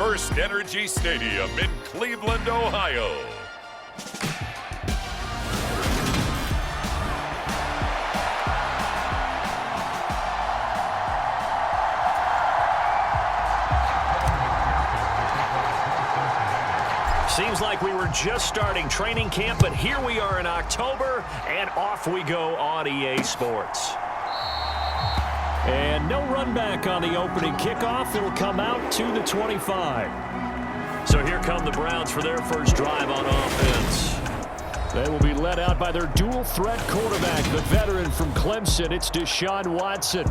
First Energy Stadium in Cleveland, Ohio. Seems like we were just starting training camp, but here we are in October, and off we go on EA Sports. And no run back on the opening kickoff. It'll come out to the 25. So here come the Browns for their first drive on offense. They will be led out by their dual-threat quarterback, the veteran from Clemson. It's Deshaun Watson.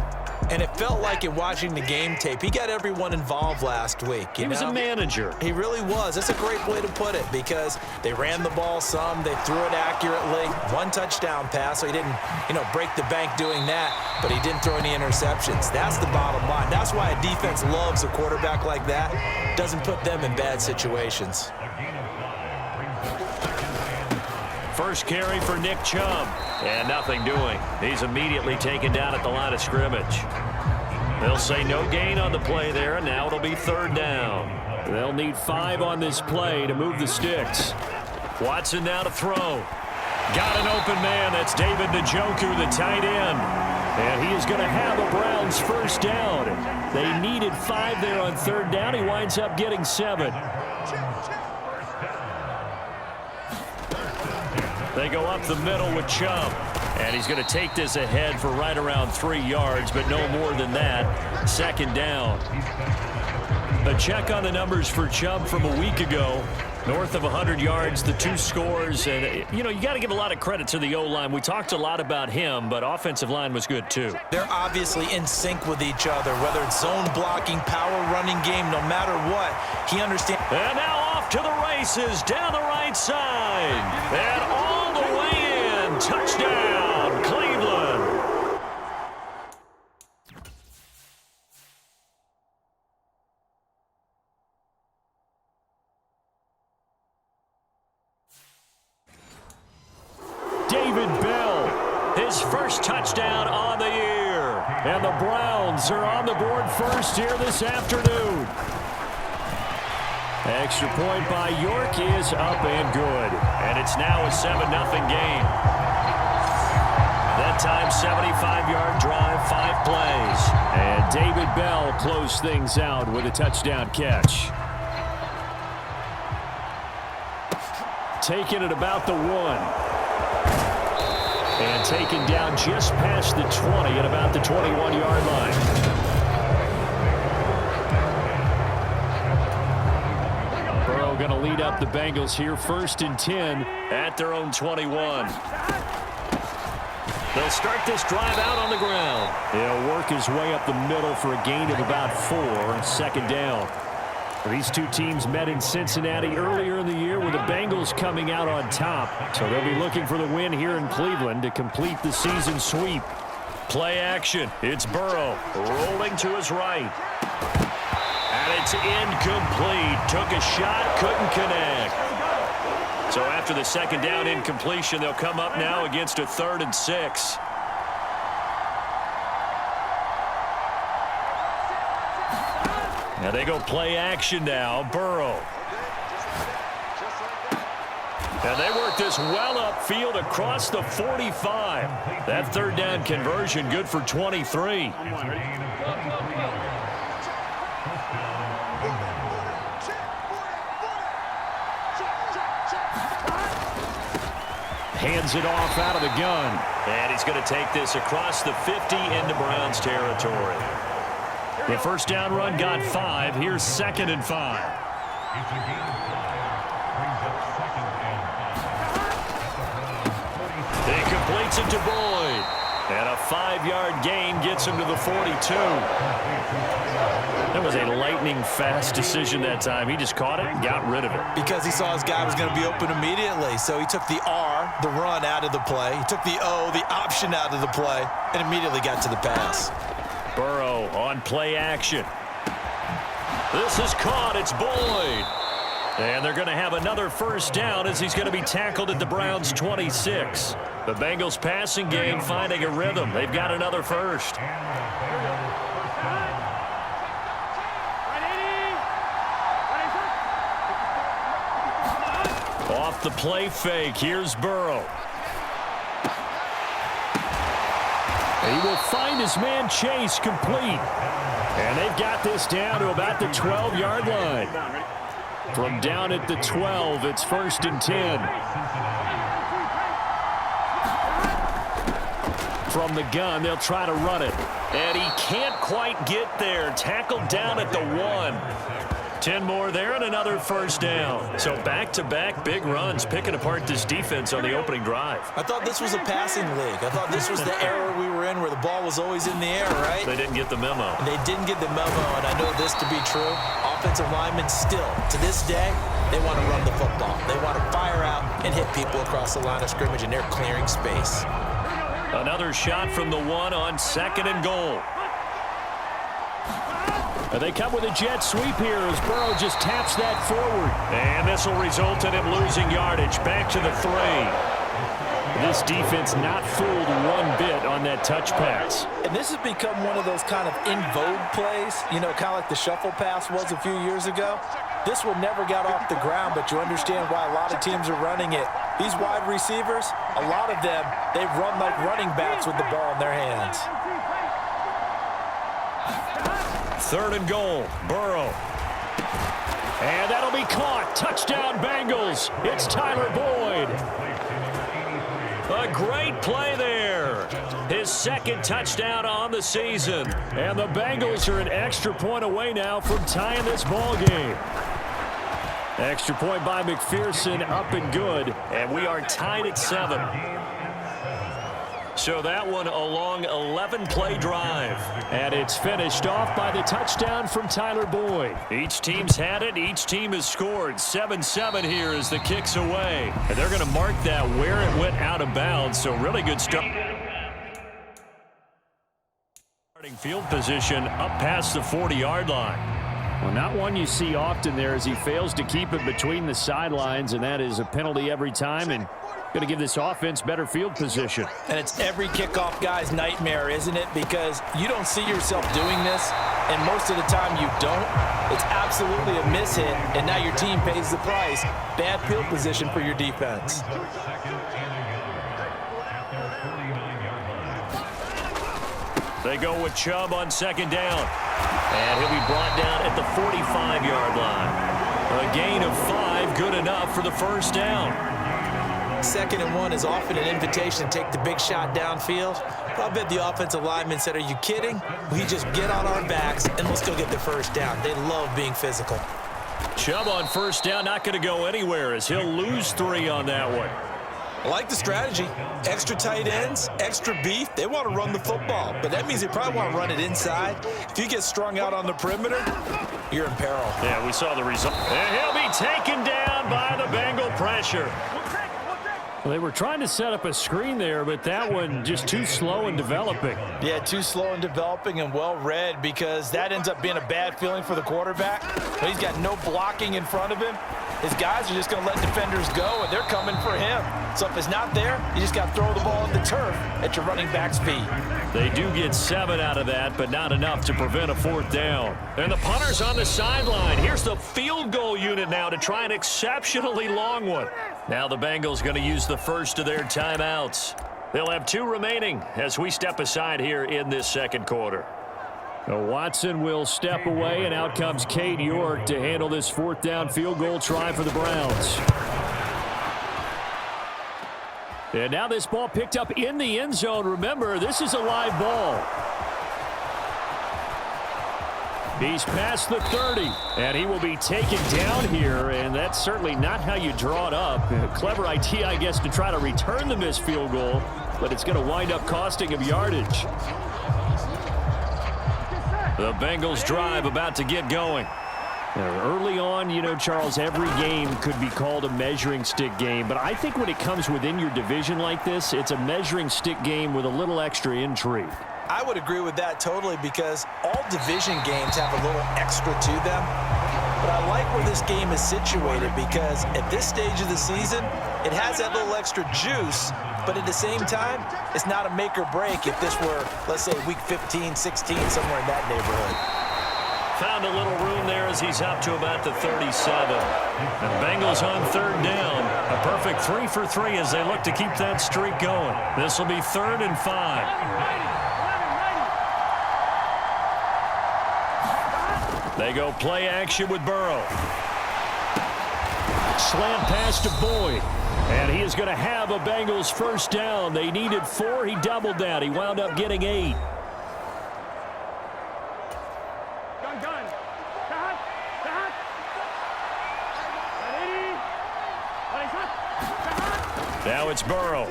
And it felt like in watching the game tape, he got everyone involved last week. He was a manager. He really was. That's a great way to put it because they ran the ball some, they threw it accurately. One touchdown pass, so he didn't, break the bank doing that, but he didn't throw any interceptions. That's the bottom line. That's why a defense loves a quarterback like that. Doesn't put them in bad situations. First carry for Nick Chubb. And nothing doing. He's immediately taken down at the line of scrimmage. They'll say no gain on the play there, and now it'll be third down. They'll need 5 on this play to move the sticks. Watson now to throw. Got an open man. That's David Njoku, the tight end. And he is going to have a Browns first down. They needed 5 there on third down. He winds up getting 7. They go up the middle with Chubb. And he's going to take this ahead for right around 3 yards, but no more than that. Second down. A check on the numbers for Chubb from a week ago. North of 100 yards, the 2 scores. And, you got to give a lot of credit to the O-line. We talked a lot about him, but offensive line was good too. They're obviously in sync with each other, whether it's zone blocking, power running game, no matter what. He understands. And now off to the races down the right side. And all the way in. Touchdown, Cleveland. David Bell, his first touchdown on the year. And the Browns are on the board first here this afternoon. Extra point by York is up and good. And it's now a 7-0 game. That time, 75-yard drive, 5 plays. And David Bell closed things out with a touchdown catch. Taking it about the 1. And taken down just past the 20 at about the 21-yard line. Burrow going to lead up the Bengals here, 1st and 10 at their own 21. They'll start this drive out on the ground. He'll work his way up the middle for a gain of about 4 and second down. These two teams met in Cincinnati earlier in the year with the Bengals coming out on top. So they'll be looking for the win here in Cleveland to complete the season sweep. Play action. It's Burrow rolling to his right. And it's incomplete. Took a shot, couldn't connect. So after the second down incompletion, they'll come up now against a 3rd and 6. Now they go play action now. Burrow. And they work this well upfield across the 45. That 3rd down conversion good for 23. Hands it off out of the gun. And he's going to take this across the 50 into Browns territory. The first down run got 5. Here's 2nd and 5. He completes it to Boyd. And a 5-yard gain gets him to the 42. That was a lightning-fast decision that time. He just caught it and got rid of it. Because he saw his guy was going to be open immediately. So he took the R, the run, out of the play. He took the O, the option, out of the play, and immediately got to the pass. Burrow on play action. This is caught. It's Boyd. And they're going to have another first down as he's going to be tackled at the Browns' 26. The Bengals passing game finding a rhythm. They've got another first. off the play fake. Here's Burrow. He will find his man Chase complete. And they've got this down to about the 12-yard line. From down at the 12, it's 1st and 10. From the gun, they'll try to run it. And he can't quite get there. Tackled down at the 1. 10 more there and another 1st down. So back-to-back big runs picking apart this defense on the opening drive. I thought this was a passing league. I thought this was the era we were in where the ball was always in the air, right? They didn't get the memo. And they didn't get the memo, and I know this to be true. Offensive linemen still, to this day, they want to run the football. They want to fire out and hit people across the line of scrimmage, and they're clearing space. Another shot from the 1 on 2nd and goal. They come with a jet sweep here as Burrow just taps that forward. And this will result in him losing yardage. Back to the 3. This defense not fooled one bit on that touch pass. And this has become one of those kind of in vogue plays, you know, kind of like the shuffle pass was a few years ago. This one never got off the ground, but you understand why a lot of teams are running it. These wide receivers, a lot of them, they run like running backs with the ball in their hands. 3rd and goal, Burrow. And that'll be caught. Touchdown, Bengals. It's Tyler Boyd. A great play there. His 2nd touchdown on the season. And the Bengals are an extra point away now from tying this ball game. Extra point by McPherson, up and good. And we are tied at 7. So that one a long 11-play drive. And it's finished off by the touchdown from Tyler Boyd. Each team's had it. Each team has scored. 7-7 here as the kick's away. And they're going to mark that where it went out of bounds. So really good stuff. Starting field position up past the 40-yard line. Well, not one you see often there as he fails to keep it between the sidelines. And that is a penalty every time. And going to give this offense better field position. And it's every kickoff guy's nightmare, isn't it? Because you don't see yourself doing this, and most of the time you don't. It's absolutely a mishit, and now your team pays the price. Bad field position for your defense. They go with Chubb on 2nd down. And he'll be brought down at the 45-yard line. A gain of 5, good enough for the 1st down. 2nd and 1 is often an invitation to take the big shot downfield. But I bet the offensive lineman said, are you kidding? We just get on our backs and we'll still get the 1st down. They love being physical. Chubb on 1st down, not going to go anywhere as he'll lose 3 on that one. I like the strategy. Extra tight ends, extra beef. They want to run the football, but that means they probably want to run it inside. If you get strung out on the perimeter, you're in peril. Yeah, we saw the result. And he'll be taken down by the Bengal pressure. Well, they were trying to set up a screen there, but that one just too slow in developing. Yeah, too slow in developing and well read because that ends up being a bad feeling for the quarterback. But he's got no blocking in front of him. His guys are just going to let defenders go, and they're coming for him. So if it's not there, you just got to throw the ball at the turf at your running back's feet. They do get 7 out of that, but not enough to prevent a 4th down. And the punter's on the sideline. Here's the field goal unit now to try an exceptionally long one. Now the Bengals going to use the first of their timeouts. They'll have 2 remaining as we step aside here in this 2nd quarter. Watson will step away, and out comes Cade York to handle this 4th down field goal try for the Browns. And now this ball picked up in the end zone. Remember, this is a live ball. He's past the 30, and he will be taken down here, and that's certainly not how you draw it up. A clever idea, I guess, to try to return the missed field goal, but it's going to wind up costing him yardage. The Bengals drive about to get going. Early on, you know, Charles, every game could be called a measuring stick game, but I think when it comes within your division like this, it's a measuring stick game with a little extra intrigue. I would agree with that totally because all division games have a little extra to them. But I like where this game is situated because at this stage of the season, it has that little extra juice, but at the same time, it's not a make or break if this were, let's say, week 15, 16, somewhere in that neighborhood. Found a little room there as he's up to about the 37. And Bengals on third down. A perfect 3 for 3 as they look to keep that streak going. This will be 3rd and 5. They go play action with Burrow. Slant pass to Boyd. And he is going to have a Bengals first down. They needed 4. He doubled that. He wound up getting 8. Now it's Burrow.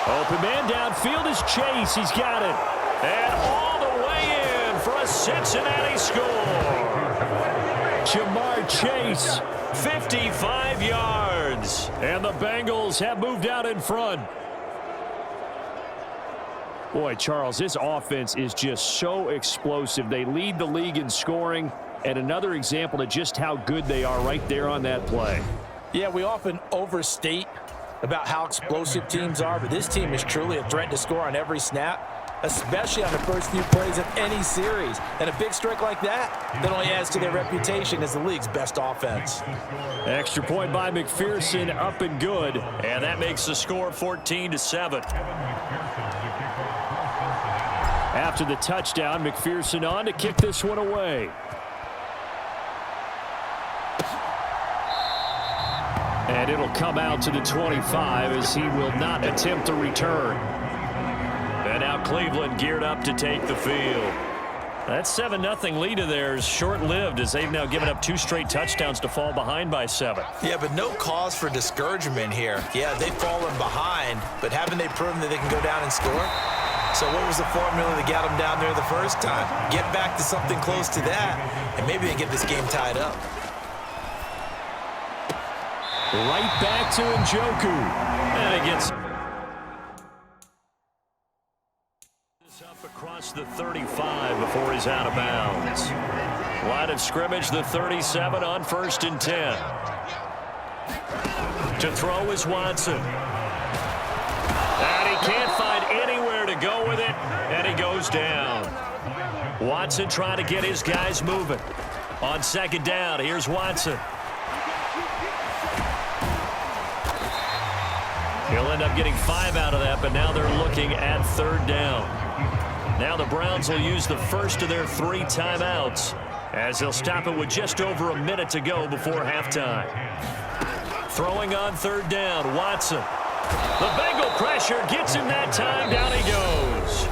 Open man downfield is Chase. He's got it. And all the way in for a Cincinnati score. Jamar Chase, 55 yards. And the Bengals have moved out in front. Boy, Charles, this offense is just so explosive. They lead the league in scoring. And another example of just how good they are right there on that play. Yeah, we often overstate about how explosive teams are, but this team is truly a threat to score on every snap, especially on the first few plays of any series. And a big strike like that only adds to their reputation as the league's best offense. Extra point by McPherson, up and good. And that makes the score 14-7. After the touchdown, McPherson on to kick this one away. And it'll come out to the 25 as he will not attempt to return. And now Cleveland geared up to take the field. That 7-0 lead of theirs short-lived as they've now given up 2 straight touchdowns to fall behind by 7. Yeah, but no cause for discouragement here. Yeah, they've fallen behind, but haven't they proven that they can go down and score? So what was the formula that got them down there the first time? Get back to something close to that, and maybe they get this game tied up. Right back to Njoku. And it gets this up across the 35 before he's out of bounds. Line of scrimmage, the 37 on 1st and 10. To throw is Watson. And he can't find anywhere to go with it, and he goes down. Watson trying to get his guys moving. On 2nd down, here's Watson. He'll end up getting 5 out of that, but now they're looking at 3rd down. Now the Browns will use the first of their 3 timeouts as they'll stop it with just over a minute to go before halftime. Throwing on 3rd down, Watson. The Bengal pressure gets him that time. Down he goes.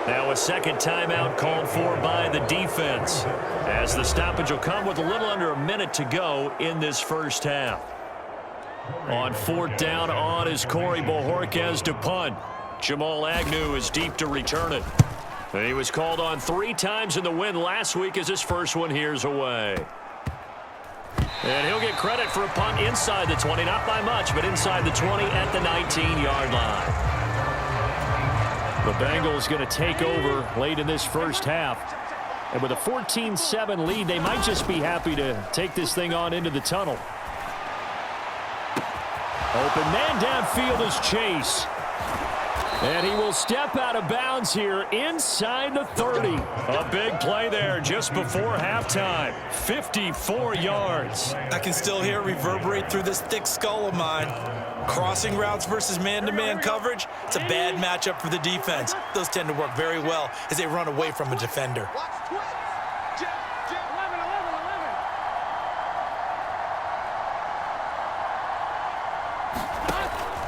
Now a 2nd timeout called for by the defense as the stoppage will come with a little under a minute to go in this first half. On 4th down on is Corey Bojorquez to punt. Jamal Agnew is deep to return it. And he was called on 3 times in the win last week as his first one here's away. And he'll get credit for a punt inside the 20, not by much, but inside the 20 at the 19-yard line. The Bengals going to take over late in this first half. And with a 14-7 lead, they might just be happy to take this thing on into the tunnel. Open man downfield is Chase. And he will step out of bounds here inside the 30. A big play there just before halftime. 54 yards. I can still hear it reverberate through this thick skull of mine. Crossing routes versus man-to-man coverage, it's a bad matchup for the defense. Those tend to work very well as they run away from a defender.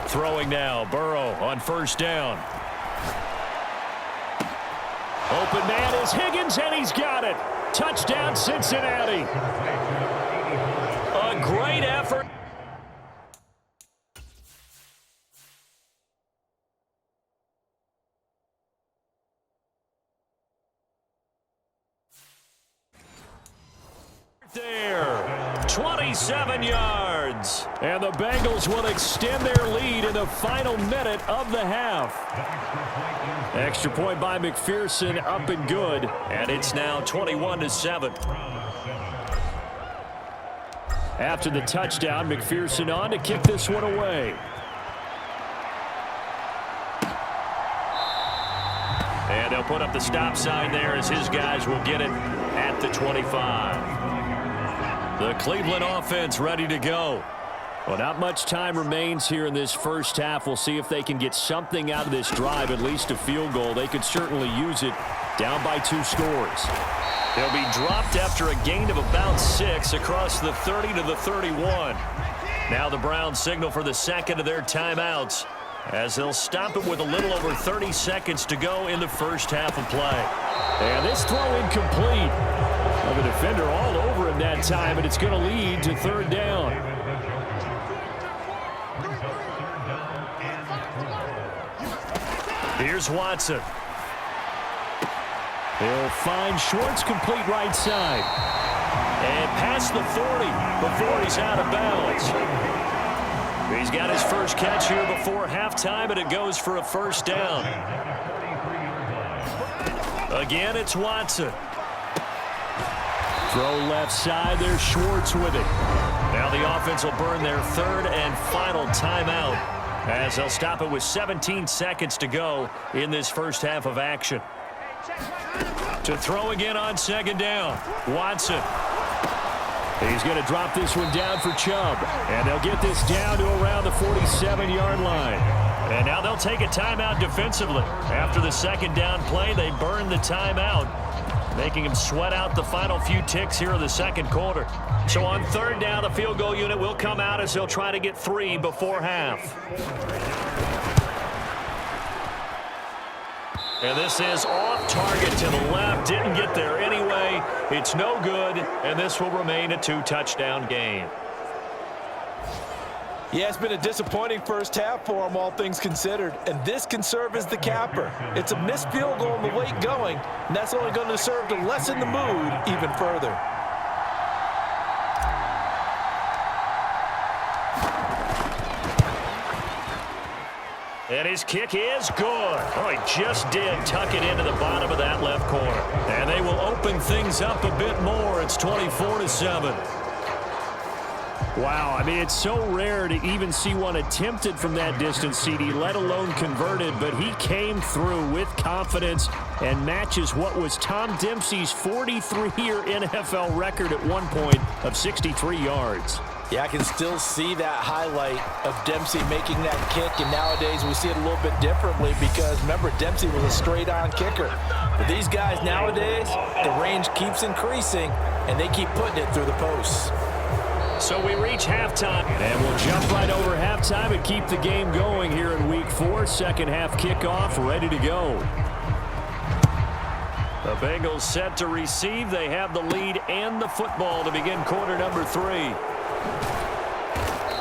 Throwing now, Burrow on 1st down. Open man is Higgins, and he's got it. Touchdown, Cincinnati. A great effort. There, 27 yards. And the Bengals will extend their lead in the final minute of the half. Extra point by McPherson, up and good. And it's now 21-7. After the touchdown, McPherson on to kick this one away. And they'll put up the stop sign there as his guys will get it at the 25. The Cleveland offense ready to go. Well, not much time remains here in this first half. We'll see if they can get something out of this drive, at least a field goal. They could certainly use it, down by 2 scores. They'll be dropped after a gain of about 6 across the 30 to the 31. Now the Browns signal for the second of their timeouts as they'll stop it with a little over 30 seconds to go in the first half of play. And this throw incomplete. Well, the defender all over him that time, and it's going to lead to 3rd down. Here's Watson. He'll find Schwartz complete right side. And past the 40 before he's out of bounds. He's got his first catch here before halftime, and it goes for a 1st down. Again, it's Watson. Throw left side. There's Schwartz with it. Now the offense will burn their 3rd and final timeout as they'll stop it with 17 seconds to go in this first half of action. To throw again on 2nd down. Watson. He's going to drop this one down for Chubb. And they'll get this down to around the 47-yard line. And now they'll take a timeout defensively. After the 2nd down play, they burn the timeout, making him sweat out the final few ticks here in the 2nd quarter. So on 3rd down, the field goal unit will come out as they'll try to get 3 before half. And this is off target to the left. Didn't get there anyway. It's no good, and this will remain a 2-touchdown game. Yeah, it's been a disappointing first half for them, all things considered, and this can serve as the capper. It's a missed field goal in the late going, and that's only going to serve to lessen the mood even further. And his kick is good. Oh, he just did tuck it into the bottom of that left corner. And they will open things up a bit more. It's 24-7. Wow, I mean, it's so rare to even see one attempted from that distance, CD, let alone converted. But he came through with confidence and matches what was Tom Dempsey's 43-year NFL record at one point of 63 yards. Yeah, I can still see that highlight of Dempsey making that kick, and nowadays we see it a little bit differently because, remember, Dempsey was a straight-on kicker. But these guys nowadays, the range keeps increasing, and they keep putting it through the posts. So we reach halftime, and we'll jump right over halftime and keep the game going here in Week 4. Second half kickoff, ready to go. The Bengals set to receive. They have the lead and the football to begin quarter number 3.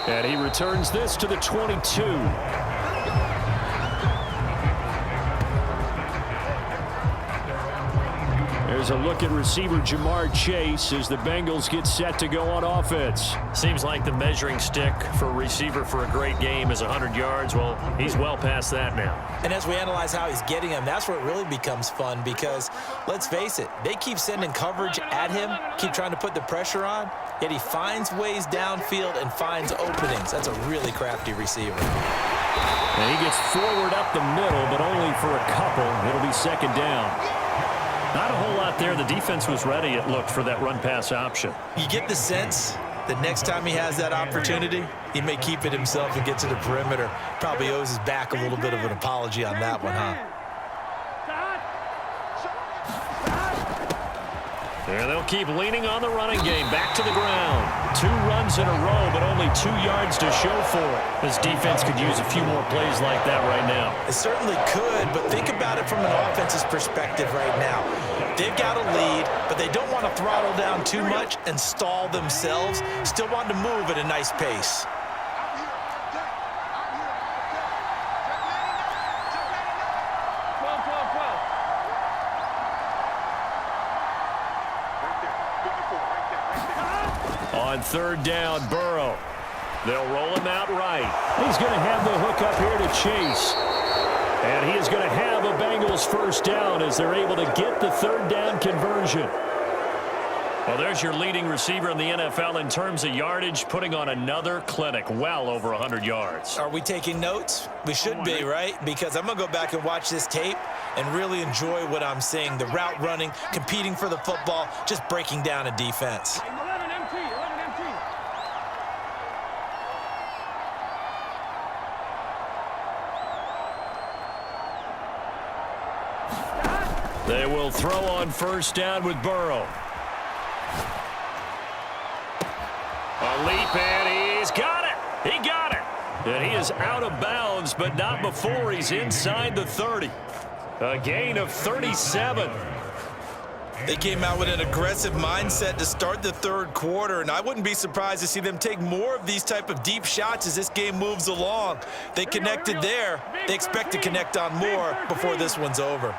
And he returns this to the 22. There's a look at receiver Jamar Chase as the Bengals get set to go on offense. Seems like the measuring stick for a receiver for a great game is 100 yards. Well, he's well past that now. And as we analyze how he's getting them, that's where it really becomes fun because, let's face it, they keep sending coverage at him, keep trying to put the pressure on, yet he finds ways downfield and finds openings. That's a really crafty receiver. And he gets forward up the middle, but only for a couple. It'll be 2nd down. Not a whole lot there. The defense was ready, it looked, for that run-pass option. You get the sense that next time he has that opportunity, he may keep it himself and get to the perimeter. Probably owes his back a little bit of an apology on that one, huh? There they'll keep leaning on the running game. Back to the ground. 2 runs in a row, but only 2 yards to show for it. This defense could use a few more plays like that right now. It certainly could, but think about it from an offense's perspective right now. They've got a lead, but they don't want to throttle down too much and stall themselves. Still want to move at a nice pace. On 3rd down, Burrow. They'll roll him out right. He's going to have the hook up here to Chase. And he is going to have a Bengals 1st down as they're able to get the 3rd down conversion. Well, there's your leading receiver in the NFL in terms of yardage, putting on another clinic, well over 100 yards. Are we taking notes? We should be, right? Because I'm going to go back and watch this tape and really enjoy what I'm seeing. The route running, competing for the football, just breaking down a defense. They will throw on first down with Burrow. A leap, and he's got it. He got it. And he is out of bounds, but not before he's inside the 30. A gain of 37. They came out with an aggressive mindset to start the third quarter, and I wouldn't be surprised to see them take more of these type of deep shots as this game moves along. They connected there. They expect to connect on more before this one's over.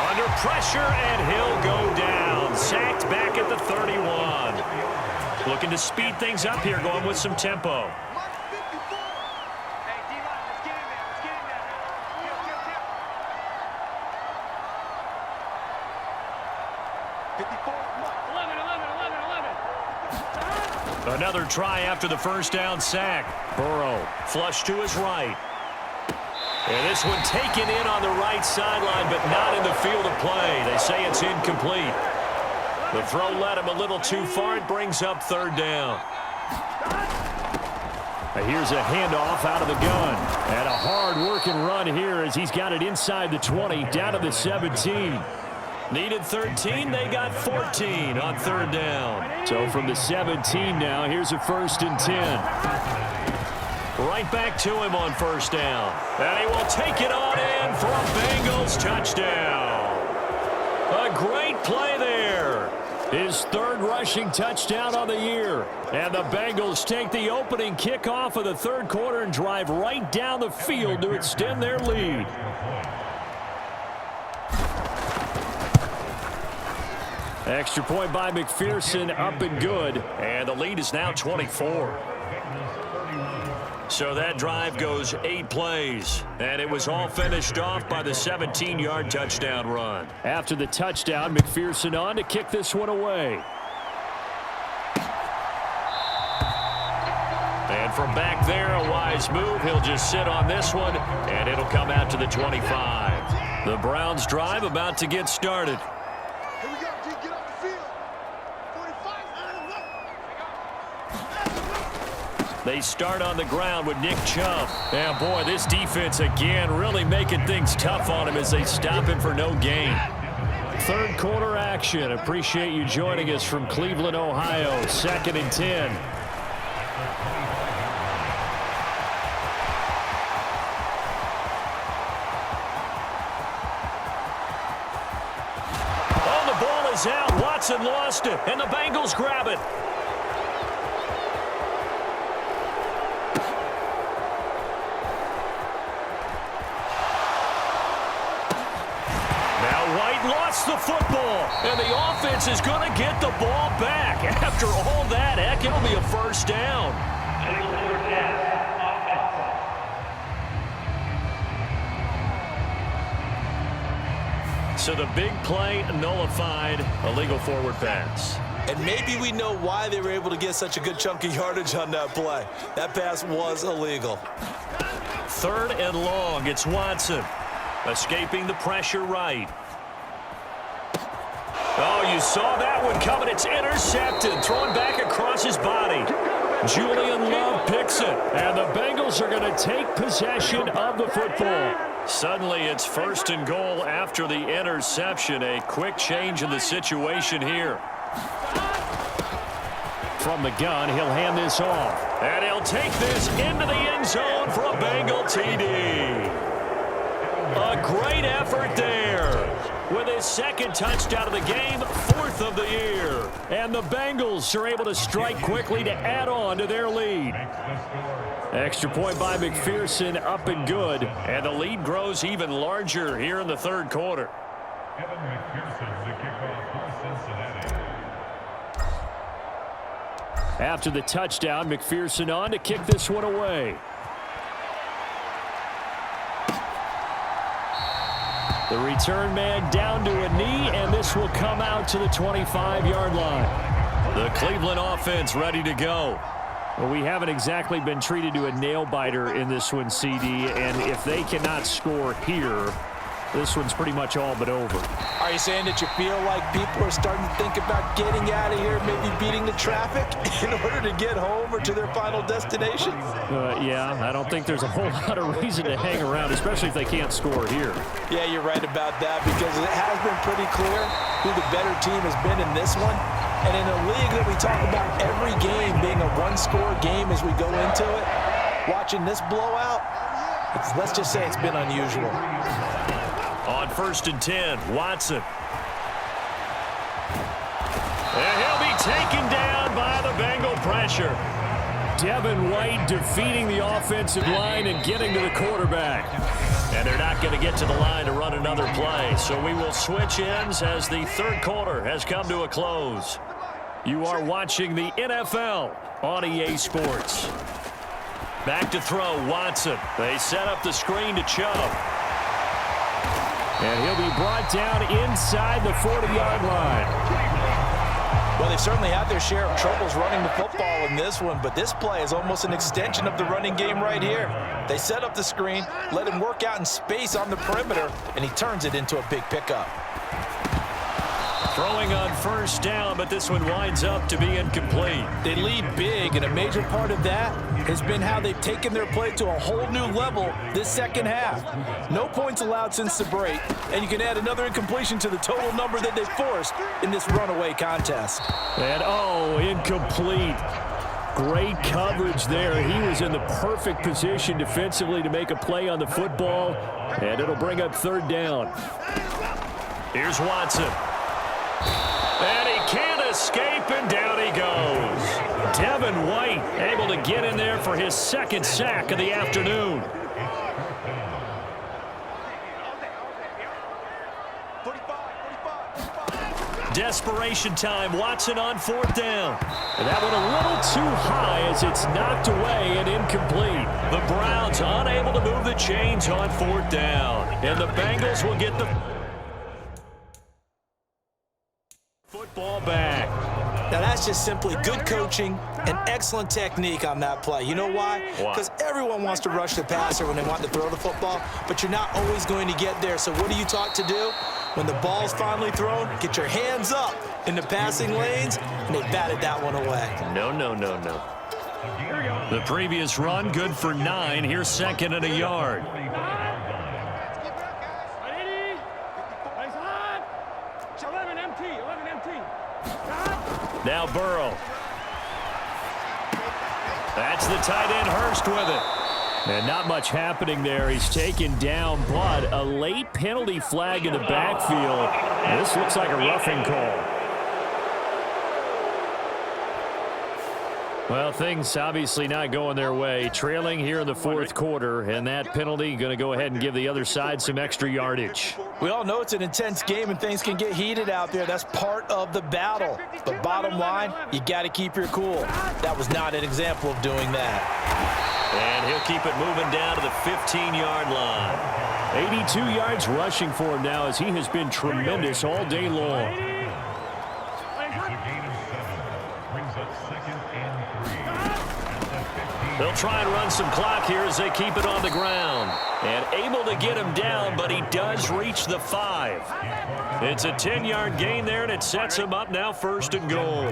Under pressure, and he'll go down. Sacked back at the 31. Looking to speed things up here, going with some tempo. Another try after the first down sack. Burrow flush to his right. And this one taken in on the right sideline, but not in the field of play. They say it's incomplete. The throw led him a little too far. It brings up third down. Here's a handoff out of the gun. And a hard-working run here as he's got it inside the 20, down to the 17. Needed 13, they got 14 on third down. So from the 17 now, here's a 1st and 10. Right back to him on first down. And he will take it on in for a Bengals touchdown. A great play there. His 3rd rushing touchdown on the year. And the Bengals take the opening kickoff of the 3rd quarter and drive right down the field to extend their lead. Extra point by McPherson, up and good. And the lead is now 24. So that drive goes 8 plays, and it was all finished off by the 17-yard touchdown run. After the touchdown, McPherson on to kick this one away. And from back there, a wise move. He'll just sit on this one, and it'll come out to the 25. The Browns drive about to get started. Here we go, G, get off the field. 45, They start on the ground with Nick Chubb. And boy, this defense again really making things tough on him as they stop him for no gain. 3rd quarter action. Appreciate you joining us from Cleveland, Ohio. 2nd and 10. Oh, the ball is out. Watson lost it, and the Bengals grab it. Lost the football, and the offense is going to get the ball back. After all that, heck, it'll be a 1st down. So the big play nullified, illegal forward pass. And maybe we know why they were able to get such a good chunk of yardage on that play. That pass was illegal. 3rd and long, it's Watson. Escaping the pressure right. Oh, you saw that one coming. It's intercepted. Thrown back across his body. Julian Love picks it. And the Bengals are going to take possession of the football. Suddenly, it's 1st and goal after the interception. A quick change in the situation here. From the gun, he'll hand this off. And he'll take this into the end zone for a Bengal TD. A great effort there. With his 2nd touchdown of the game, 4th of the year. And the Bengals are able to strike quickly to add on to their lead. Extra point by McPherson, up and good. And the lead grows even larger here in the 3rd quarter. After the touchdown, McPherson on to kick this one away. The return man down to a knee, and this will come out to the 25-yard line. The Cleveland offense ready to go. Well, we haven't exactly been treated to a nail-biter in this one, CD, and if they cannot score here, this one's pretty much all but over. Are you saying that you feel like people are starting to think about getting out of here, maybe beating the traffic in order to get home or to their final destination? Yeah, I don't think there's a whole lot of reason to hang around, especially if they can't score here. Yeah, you're right about that, because it has been pretty clear who the better team has been in this one. And in a league that we talk about every game being a one-score game as we go into it, watching this blowout, let's just say it's been unusual. On 1st and 10, Watson. And he'll be taken down by the Bengal pressure. Devin White defeating the offensive line and getting to the quarterback. And they're not going to get to the line to run another play. So we will switch ends as the third quarter has come to a close. You are watching the NFL on EA Sports. Back to throw, Watson. They set up the screen to Chubb. And he'll be brought down inside the 40-yard line. Well, they've certainly had their share of troubles running the football in this one, but this play is almost an extension of the running game right here. They set up the screen, let him work out in space on the perimeter, and he turns it into a big pickup. Throwing on 1st down, but this one winds up to be incomplete. They lead big, and a major part of that has been how they've taken their play to a whole new level this second half. No points allowed since the break, and you can add another incompletion to the total number that they forced in this runaway contest. And, incomplete. Great coverage there. He was in the perfect position defensively to make a play on the football, and it'll bring up 3rd down. Here's Watson. And he can't escape, and down he goes. Devin White able to get in there for his 2nd sack of the afternoon. Desperation time. Watson on 4th down. And that one a little too high as it's knocked away and incomplete. The Browns unable to move the chains on 4th down. And the Bengals will get the football back. Now, that's just simply good coaching and excellent technique on that play. You know why? Because everyone wants to rush the passer when they want to throw the football, but you're not always going to get there. So what are you taught to do? When the ball's finally thrown, get your hands up in the passing lanes, and they batted that one away. No. The previous run, good for 9. Here's 2nd and a yard. Now Burrow. That's the tight end, Hurst, with it. And not much happening there. He's taken down, but a late penalty flag in the backfield. This looks like a roughing call. Well, things obviously not going their way. Trailing here in the 4th quarter, and that penalty going to go ahead and give the other side some extra yardage. We all know it's an intense game and things can get heated out there. That's part of the battle. But bottom line, you got to keep your cool. That was not an example of doing that. And he'll keep it moving down to the 15-yard line. 82 yards rushing for him now as he has been tremendous all day long. They'll try and run some clock here as they keep it on the ground. And able to get him down, but he does reach the 5. It's a 10-yard gain there, and it sets him up now 1st and goal.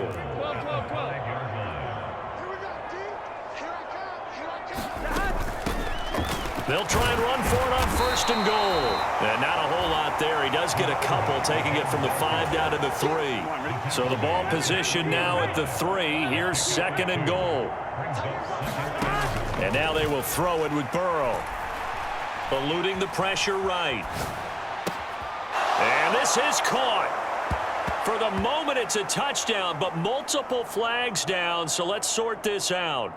They'll try and run for it on 1st and goal. And not a whole lot there. He does get a couple, taking it from the 5 down to the 3. So the ball position now at the 3. Here's 2nd and goal. And now they will throw it with Burrow. Eluding the pressure right. And this is caught. For the moment, it's a touchdown, but multiple flags down, so let's sort this out.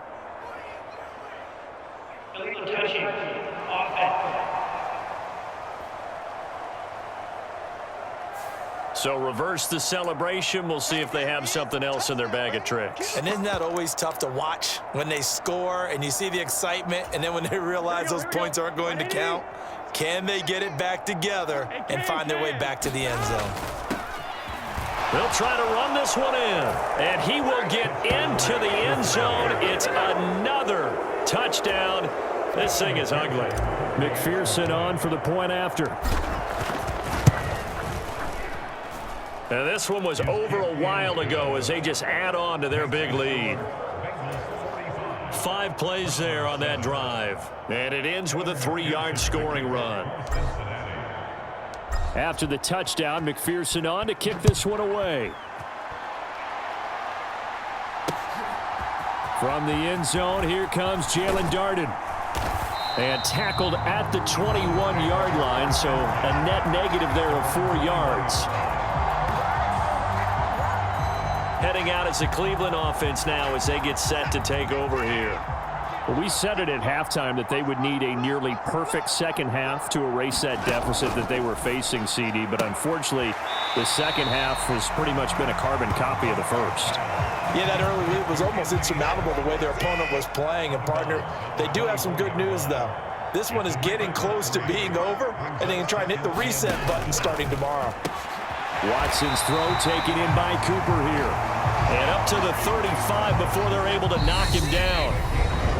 So reverse the celebration. We'll see if they have something else in their bag of tricks. And isn't that always tough to watch when they score and you see the excitement and then when they realize those points aren't going to count? Can they get it back together and find their way back to the end zone? They'll try to run this one in, and he will get into the end zone. It's another touchdown. This thing is ugly. McPherson on for the point after. And this one was over a while ago as they just add on to their big lead. 5 plays there on that drive. And it ends with a 3-yard scoring run. After the touchdown, McPherson on to kick this one away. From the end zone, here comes Jalen Darden. And tackled at the 21-yard line, so a net negative there of 4 yards. Heading out as the Cleveland offense now as they get set to take over here. Well, we said it at halftime that they would need a nearly perfect second half to erase that deficit that they were facing, CD. But unfortunately, the second half has pretty much been a carbon copy of the first. Yeah, that early lead was almost insurmountable the way their opponent was playing. And, partner, they do have some good news, though. This one is getting close to being over, and they can try and hit the reset button starting tomorrow. Watson's throw taken in by Cooper here. And up to the 35 before they're able to knock him down.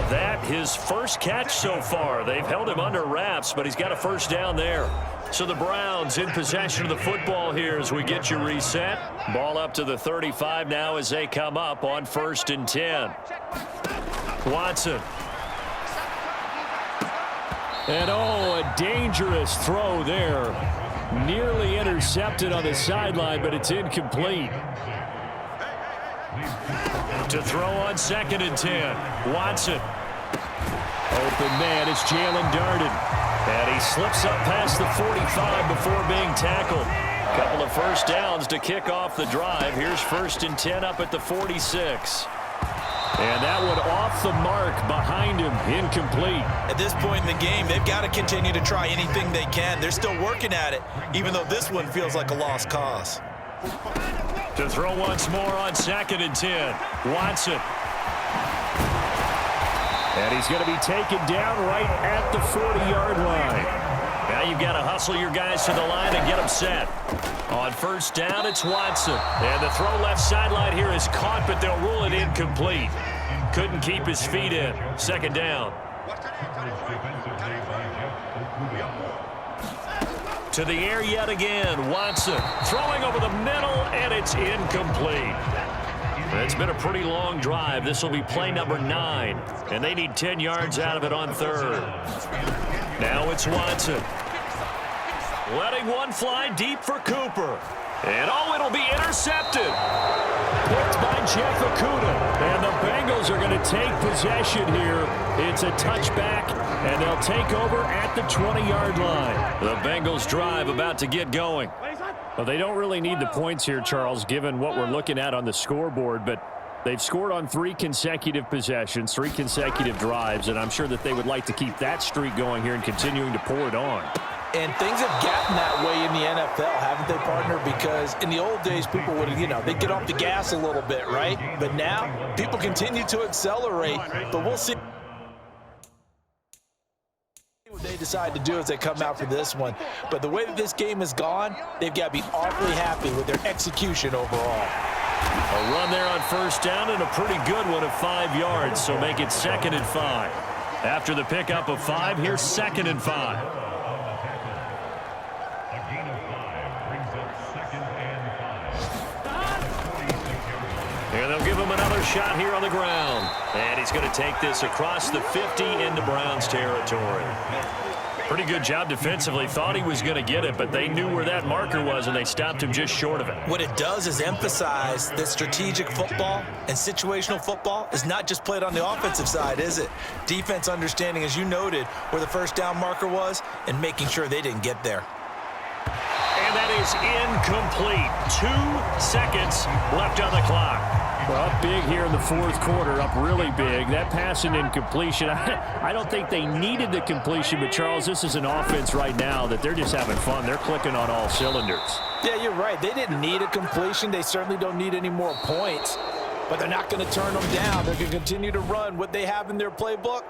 That his first catch so far. They've held him under wraps, but he's got a first down there. So the Browns in possession of the football here as we get you reset. Ball up to the 35 now as they come up on 1st and 10. Watson. And a dangerous throw there. Nearly intercepted on the sideline, but it's incomplete. To throw on 2nd and 10. Watson. Open man, it's Jalen Darden. And he slips up past the 45 before being tackled. Couple of first downs to kick off the drive. Here's 1st and 10 up at the 46. And that one off the mark behind him, incomplete. At this point in the game, they've got to continue to try anything they can. They're still working at it, even though this one feels like a lost cause. To throw once more on 2nd and 10. Watson. And he's going to be taken down right at the 40-yard line. Now you've got to hustle your guys to the line and get them set. On 1st down, it's Watson. And the throw left sideline here is caught, but they'll rule it incomplete. Couldn't keep his feet in. 2nd down. To the air yet again. Watson throwing over the middle, and it's incomplete. It's been a pretty long drive. This will be play number 9, and they need 10 yards out of it on 3rd. Now it's Watson. Letting one fly deep for Cooper. And it'll be intercepted. Picked by Jeff Okudah. And the Bengals are going to take possession here. It's a touchback, and they'll take over at the 20-yard line. The Bengals drive about to get going. Well, they don't really need the points here, Charles, given what we're looking at on the scoreboard, but they've scored on 3 consecutive possessions, 3 consecutive drives, and I'm sure that they would like to keep that streak going here and continuing to pour it on. And things have gotten that way in the NFL, haven't they, partner? Because in the old days, people would, they'd get off the gas a little bit, right? But now, people continue to accelerate, but we'll see what they decide to do as they come out for this one. But the way that this game has gone, they've got to be awfully happy with their execution overall. A run there on 1st down and a pretty good one of 5 yards, so make it 2nd and 5. After the pickup of 5, here's 2nd and 5. And they'll give him another shot here on the ground. And he's going to take this across the 50 into Browns territory. Pretty good job defensively. Thought he was going to get it, but they knew where that marker was, and they stopped him just short of it. What it does is emphasize that strategic football and situational football is not just played on the offensive side, is it? Defense understanding, as you noted, where the 1st down marker was and making sure they didn't get there. And that is incomplete. 2 seconds left on the clock. Well, up big here in the 4th quarter, up really big. That pass and incompletion, I don't think they needed the completion, but Charles, this is an offense right now that they're just having fun. They're clicking on all cylinders. Yeah, you're right. They didn't need a completion. They certainly don't need any more points, but they're not going to turn them down. They're going to continue to run what they have in their playbook.